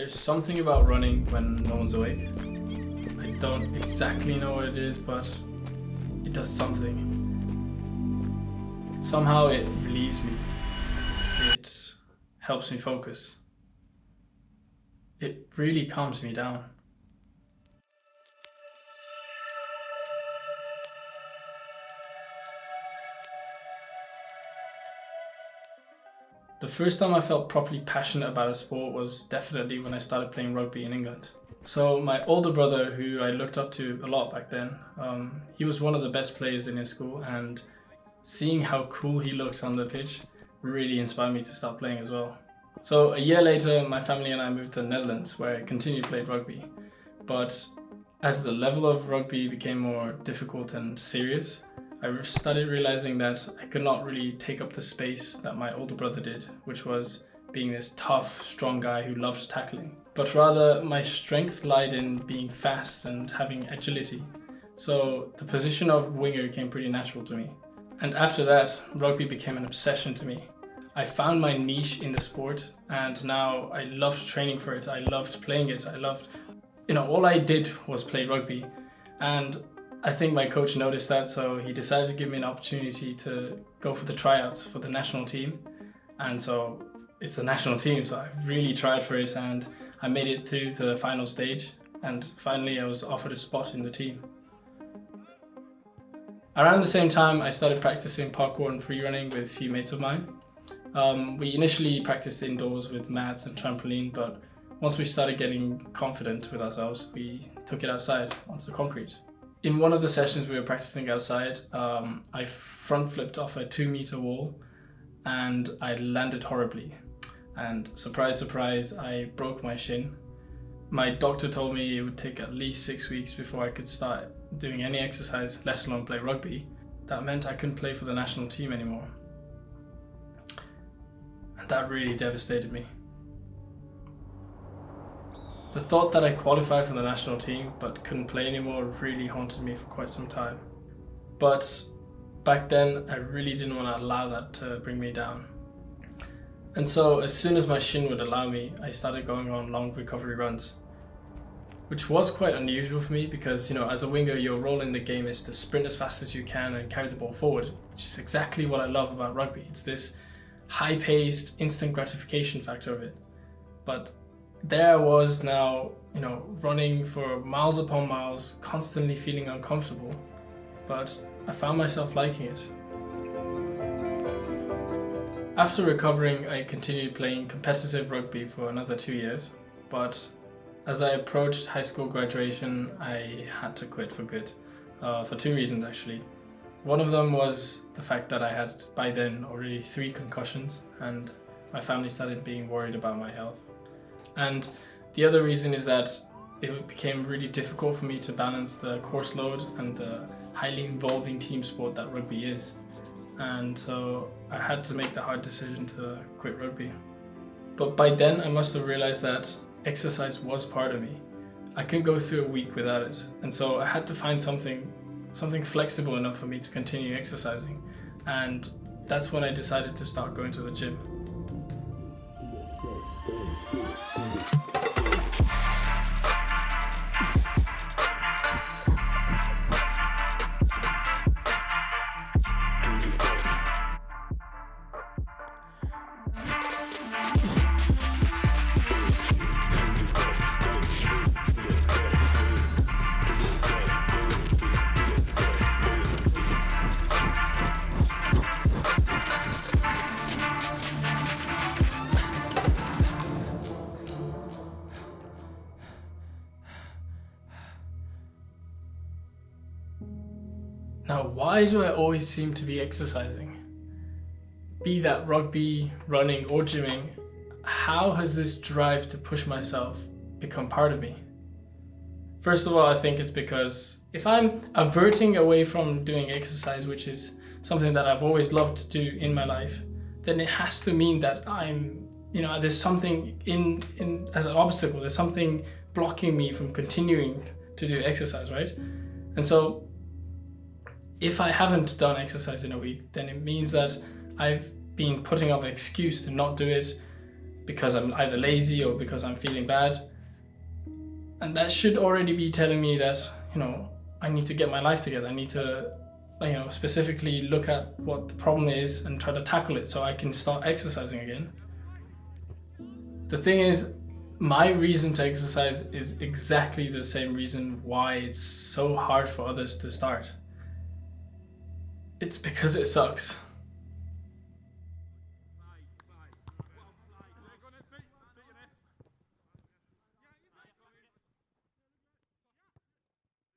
There's something about running when no one's awake. I don't exactly know what it is, but it does something. Somehow it relieves me. It helps me focus. It really calms me down. The first time I felt properly passionate about a sport was definitely when I started playing rugby in England. So my older brother, who I looked up to a lot back then, he was one of the best players in his school, and seeing how cool he looked on the pitch really inspired me to start playing as well. So a year later, my family and I moved to the Netherlands, where I continued to play rugby. But as the level of rugby became more difficult and serious, I started realizing that I could not really take up the space that my older brother did, which was being this tough, strong guy who loved tackling. But rather, my strength lied in being fast and having agility. So the position of winger came pretty natural to me. And after that, rugby became an obsession to me. I found my niche in the sport, and now I loved training for it. I loved playing it. All I did was play rugby. And I think my coach noticed that, so he decided to give me an opportunity to go for the tryouts for the national team. And so it's the national team, so I really tried for it, and I made it through to the final stage. And finally I was offered a spot in the team. Around the same time, I started practicing parkour and free running with a few mates of mine. We initially practiced indoors with mats and trampoline, but once we started getting confident with ourselves, we took it outside onto the concrete. In one of the sessions we were practicing outside, I front flipped off a 2-meter wall and I landed horribly. And surprise, surprise, I broke my shin. My doctor told me it would take at least 6 weeks before I could start doing any exercise, let alone play rugby. That meant I couldn't play for the national team anymore. And that really devastated me. The thought that I qualified for the national team but couldn't play anymore really haunted me for quite some time. But back then, I really didn't want to allow that to bring me down. And so as soon as my shin would allow me, I started going on long recovery runs, which was quite unusual for me because, as a winger, your role in the game is to sprint as fast as you can and carry the ball forward, which is exactly what I love about rugby. It's this high-paced, instant gratification factor of it. But there I was now, running for miles upon miles, constantly feeling uncomfortable, but I found myself liking it. After recovering, I continued playing competitive rugby for another 2 years, but as I approached high school graduation, I had to quit for good, for 2 reasons actually. One of them was the fact that I had, by then, already 3 concussions, and my family started being worried about my health. And the other reason is that it became really difficult for me to balance the course load and the highly involving team sport that rugby is. And so I had to make the hard decision to quit rugby. But by then I must have realized that exercise was part of me. I couldn't go through a week without it. And so I had to find something flexible enough for me to continue exercising. And that's when I decided to start going to the gym. Now, why do I always seem to be exercising? Be that rugby, running, or gymming, how has this drive to push myself become part of me? First of all, I think it's because if I'm averting away from doing exercise, which is something that I've always loved to do in my life, then it has to mean that there's something in as an obstacle, there's something blocking me from continuing to do exercise, right? And so if I haven't done exercise in a week, then it means that I've been putting up an excuse to not do it because I'm either lazy or because I'm feeling bad. And that should already be telling me that, I need to get my life together. I need to, specifically look at what the problem is and try to tackle it so I can start exercising again. The thing is, my reason to exercise is exactly the same reason why it's so hard for others to start. It's because it sucks.